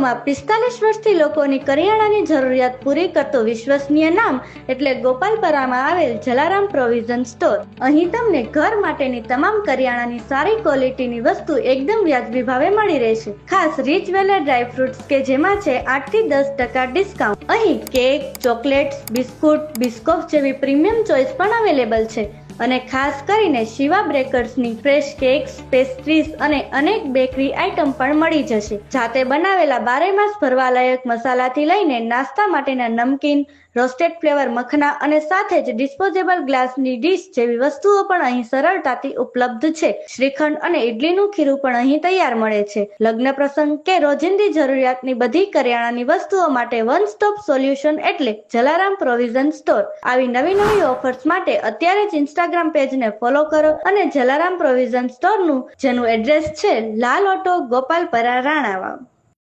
વસ્તુઓમાં 45 વર્ષથી લોકોની કરિયાણાની જરૂરિયાત પૂરી કરતું વિશ્વસનીય નામ એટલે ગોપાલપરામાં આવેલ જલારામ પ્રોવિઝન સ્ટોર. અહીં તમને ઘર માટેની તમામ કરિયાણાની સારી ક્વોલિટીની વસ્તુ એકદમ વ્યાજબી ભાવે મળી રહેશે. ખાસ રીચ વેલા ડ્રાયફ્રૂટ્સ કે જેમાં છે 8 થી 10% ડિસ્કાઉન્ટ. અહીં કેક, ચોકલેટ્સ, બિસ્કુટ, બિસ્કોફ જેવી પ્રીમિયમ ચોઇસ પણ અવેલેબલ છે. અને ખાસ કરીને શિવા બ્રેકર્સની ફ્રેશ કેક્સ, પેસ્ટ્રીઝ અને અનેક બેકરી આઇટમ પણ મળી જશે. જાતે બનાવેલા 12 માસ ભરવાલાયક મસાલાથી લઈને નાસ્તા માટેના નમકીન, રોસ્ટેડ ફ્લેવર મખના અને સાથે જ ડિસ્પોઝેબલ ગ્લાસની ડીશ જેવી વસ્તુઓ પણ અહીં સરળતાથી ઉપલબ્ધ છે. શ્રીખંડ અને ઇડલીનું ખીરું પણ અહીં તૈયાર મળે છે. લગ્ન પ્રસંગ કે રોજિંદી જરૂરિયાતની બધી કરિયાણાની વસ્તુઓ માટે વન સ્ટોપ સોલ્યુશન એટલે જલારામ પ્રોવિઝન સ્ટોર. આવી નવી ઓફર્સ માટે અત્યારે જ ઇન્સ્ટાગ્રામ પેજને ફોલો કરો અને જલારામ પ્રોવિઝન સ્ટોરનું જેનું એડ્રેસ છે લાલ ઓટો, ગોપાલપરા, રાણાવાવ.